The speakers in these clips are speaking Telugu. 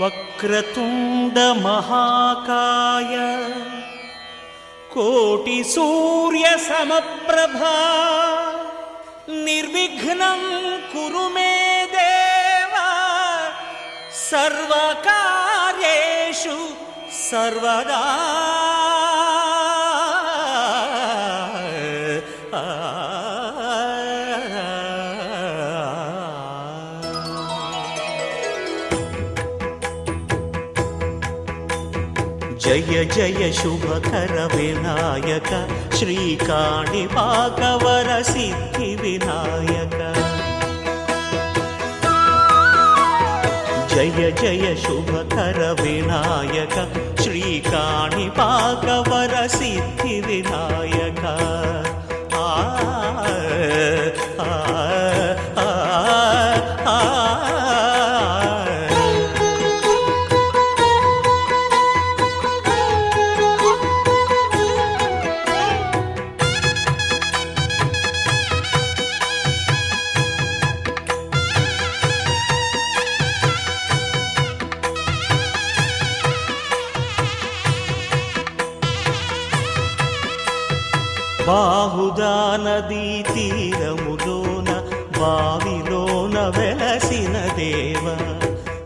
వక్రతుండ మహాకాయ కోటి సూర్య సమప్రభా నిర్విఘ్నం కురు మే దేవ సర్వకార్యేషు సర్వదా. జయ జయ శుభకర వినాయక శ్రీకాణిపాకవర సిద్ధి వినాయక. జయ జయ శుభకర వినాయక శ్రీకాణిపాకవర సిద్ధి వినాయక. ఆ బాహుదా నదీ తీరములోన బావిలోన వెలసిన దేవ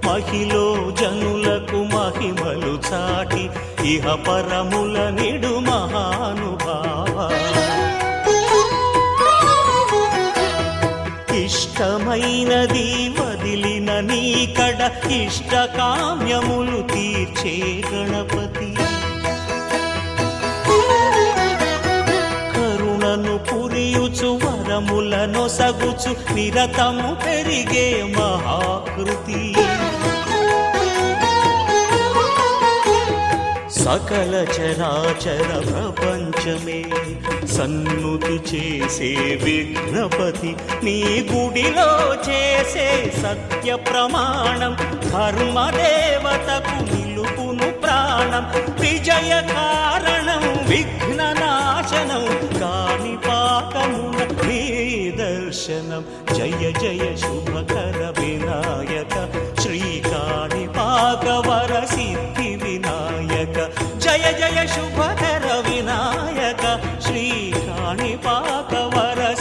మహిలో జనులకు మహిమలు చాటి ఇహ పరముల నిడు మహానుభావ. ఇష్టమైనది వదిలిన నీకడ ఇష్ట కామ్యములు తీర్చే గణపతి. పురియుచు వరములను సగుచు నిరతము పెరిగే మహాకృతి. సకల చరాచర ప్రపంచమే సన్నుతి చేసే విఘ్నపతి. నీ గుడిలో చేసే సత్య ప్రమాణం ధర్మదేవతకు నిలుపును ప్రాణం. విజయ కారణం విఘ్న నాశనం కాణిపాకమున నీ దర్శనం. జయ జయ శుభకర వినాయక శ్రీకాణిపాకవర సిద్ధి వినాయక. జయ జయ శుభకర వినాయక శ్రీకాణిపాకవర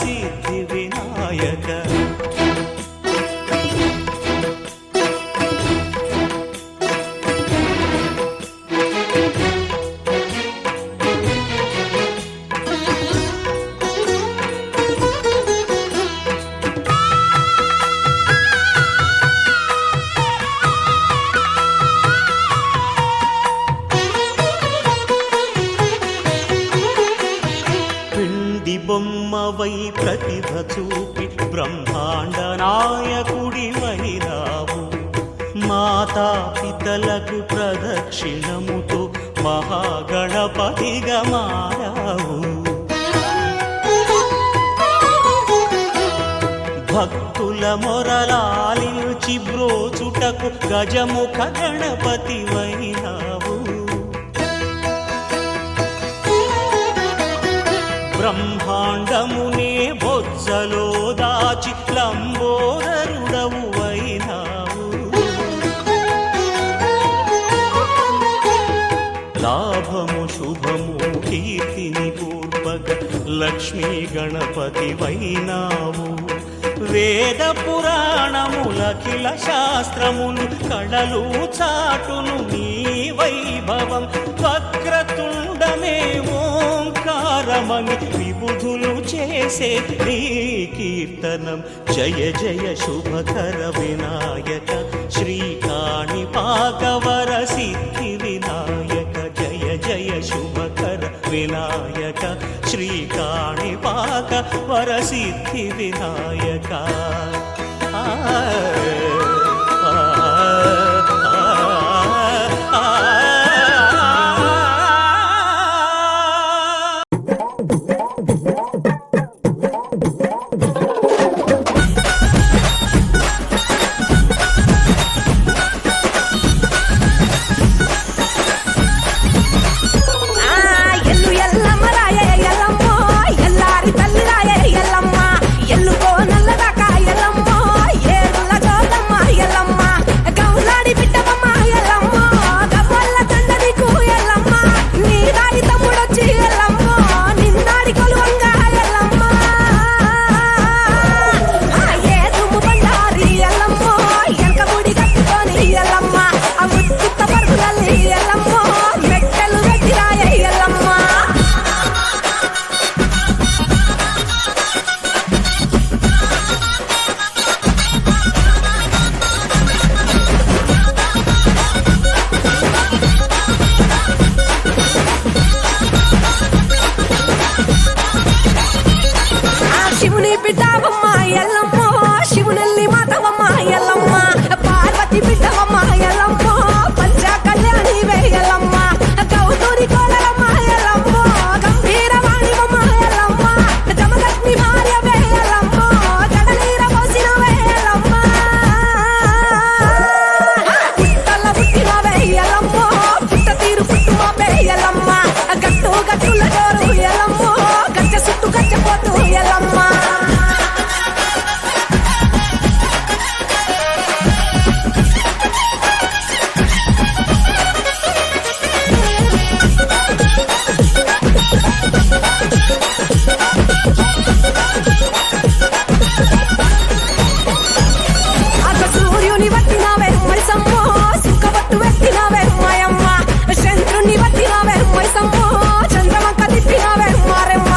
సిద్ధి వినాయక. బొమ్మవై ప్రతిభ చూపి బ్రహ్మాండ నాయకుడి వైరావు. మాతా పితలకు ప్రదక్షిణముతో మహాగణపతిగా మారావు. భక్తుల మొరలాలించి బ్రోచుటకు గజముఖ గణపతి వైరావు. బ్రహ్మాండమునే బొజ్జలో దాచి లంబోదరుడవు అయినావు. లాభము శుభము కీర్తిని పూర్వక లక్ష్మీ గణపతి వైనావు. వేద పురాణములఖిల శాస్త్రములు కళలు చాటును నీ వైభవం. వక్రతుండమే ఓంకారమని విబుధులు చేసే నీ కీర్తనం. జయ జయ శుభకర వినాయక శ్రీకాణిపాకవర సిద్ధి వినాయక. జయ జయ శుభకర వినాయక శ్రీకాణిపాకవర సిద్ధి వినాయక. ఎల్లుకో నల్లదాకా ఎల్లమ్మ ఏడుల గోదమ్మ ಬಿಟ್ಟವಮ್ಮ ಎಲ್ಲಮ್ಮ ಶಿವನಲ್ಲಿ ಮಾತವಮ್ಮ ಎಲ್ಲಮ್ಮ ಪಾರ್ವತಿ ಬಿಟ್ಟವಮ್ಮ ಎಲ್ಲಮ್ಮ ಪಂಚ ಕಲ್ಯಾಣಿವೇ ಎಲ್ಲಮ್ಮ ಗೌತೂರಿ ಕೋಲರಮ್ಮ ಎಲ್ಲಮ್ಮ ಗಂಭೀರವಾಣಿವಮ್ಮ ಎಲ್ಲಮ್ಮ ಜಮದಗ್ನಿ ಭಾರ್ಯವೇ ಎಲ್ಲಮ್ಮ ಜಡನೀರ ಬೋಸಿನವೇ ಎಲ್ಲಮ್ಮ ಪುಟ್ಟಲ್ಲ ಪುಟ್ಟಿನವೇ ಎಲ್ಲಮ್ಮ ಪುಟ್ಟ ತೀರು ಪುಟ್ಟುವೇ ಎಲ್ಲಮ್ಮ ಗಟ್ಟು ಗಟ್ಟುಲ ಜೋರು ಎಲ್ಲಮ್ಮ ಗಚ್ಚ ಸುಟ್ಟು ಗಚ್ಚ పోతూ ఎల్లమ్మ అక సూర్యుని వట్టినవే మైసమ్మ సుఖవట్టు వెట్టినవే మాయమ్మ చంద్రుని వట్టినవే మైసమ్మ చంద్రమంక తిప్పినవే మారెమ్మ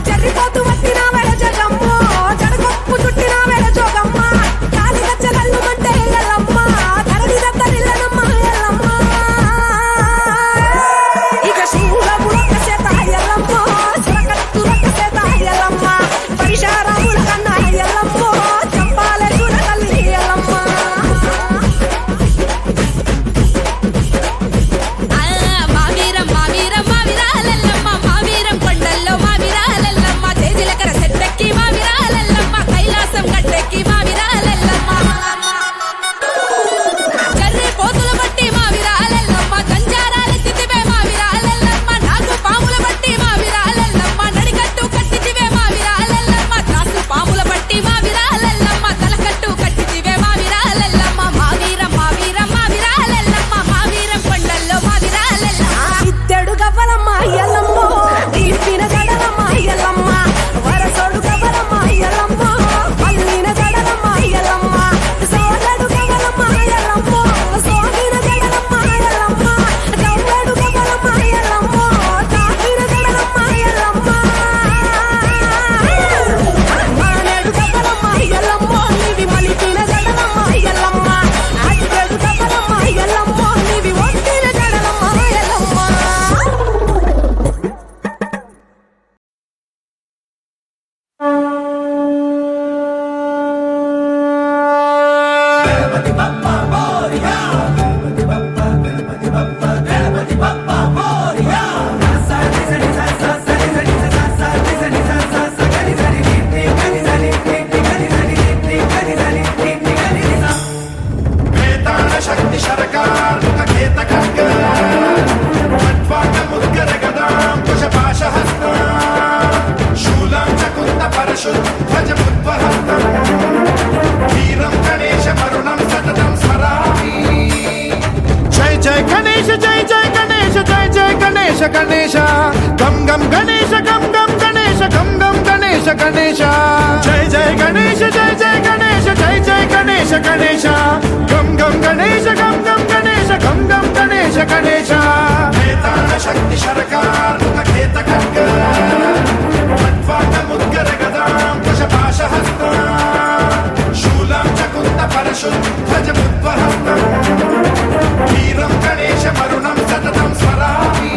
జరిపోతూ వట్టినవే జగమ్మ జడగొప్పు చుట్టినవే జోగమ్మ కాలి గచ్చగల్లు మంటే ఎల్లమ్మ ధరణి దత్తరిల్లనమ్మ ఎల్లమ్మ ఇక శూలము రొక్క చేత ఎల్లమ్మ సురకట్టు రొక్క చేత ఎల్లమ్మ పరిశారాముల కన్నా ఎల్లమ్మ చంపాలే చూడగల్లి ఎల్లమ్మ మావీరం మావీరం మావిరాలెల్లమ్మ మావీరం కొండల్లో మావిరాలెల్లమ్మ తేజిలకర సెట్టెక్కి మావిరాలెల్లమ్మ కైలాసం గట్టెక్కి మావిరాలెల్లమ్మ జర్రి పోతుల బట్టి మావిరాలెల్లమ్మ దంజారాలెత్తితివే మావిరాలెల్లమ్మ నాకు పాముల బట్టి మావిరాలెల్లమ్మ నడికట్టు కట్టితివే మావిరాలెల్లమ్మ త్రాసు పాముల బట్టి మావిరాలెల్లమ్మ తలకట్టు కట్టితివే మావిరాలెల్లమ్మ మావీరం మావీరం మావిరాలెల్లమ్మ మావీరం కొండల్లో మావిరాలెల్లమ్మ ఇద్దడు గవ్వలమ్మ ఎల్లమ్మ దీపిన జడలమ్మ ఎల్లమ్మ వరసోడు గవ్వలమ్మ ఎల్లమ్మ పల్లిన జడలమ్మ ఎల్లమ్మ సోదడు గవ్వలమ్మ ఎల్లమ్మ సోగిన జడలమ్మ ఎల్లమ్మ గవ్వడు గవ్వలమ్మ ఎల్లమ్మ తాకిన జడలమ్మ ఎల్లమ్మ మానేడు గవ్వలమ్మ ఎల్లమ్మ నీవి మలిపిన జడలమ్మ ఎల్లమ్మ అద్దడు గవ్వలమ్మ ఎల్లమ్మ నీవి ఒట్టిన జడలమ్మ ఎల్లమ్మ వేతాళ శక్తి శరకార్ముక కేత ఖడ్గ ఖడ్వాట ముద్గర గదాం కుశపాశ హస్త శూలాం చకుంద పరశు ధ్వజ బుద్ధ్వహస్త వీరం గణేశ మరుణం సతతం స్మరామి జై జై గణేశ జై జై గణేశ జై జై గణేశ గణేశ గం గం గణేశ గం గం గణేశ గం గం గణేశ గణేశ జై జై గణేశ జై జై గణేశ జై జై గణేశ గణేశ గం గం గణేశ గం గం గణేశ గం గం గణేశ గణేశ వేతాళ శక్తి శరకార్ముక కేత ఖడ్గ ఖడ్వాట ముద్గర గదాం కుశపాశ హస్త శూలాం చకుంద పరశు ధ్వజ బుద్ధ్వహస్త వీరం గణేశ మరుణం సతతం స్మరామి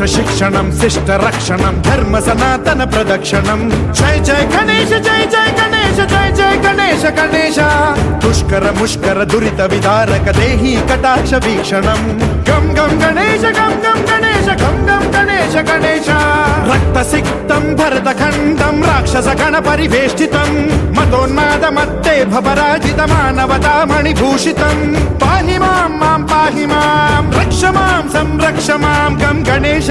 శిక్షణం శిష్ట రక్షణం ధర్మ సనాతన ప్రదక్షిణం జై జై గణేశ జై జై గణేశ జై జై గణేశ గణేశ దుష్కర ముష్కర దురిత విదారక దేహి కటాక్ష వీక్షణం గం గం గణేశ గం గం గణేశ గం గం గణేశ గణేశ రక్త సిక్తం భరత ఖండం రాక్షస గణ పరివేష్టితం మతోన్మాద మత్తే భవరాజిత మానవతా మణిభూషితం పాహి మాం మాం పాహి మాం రక్ష మాం సంరక్ష మాం గం గణేశ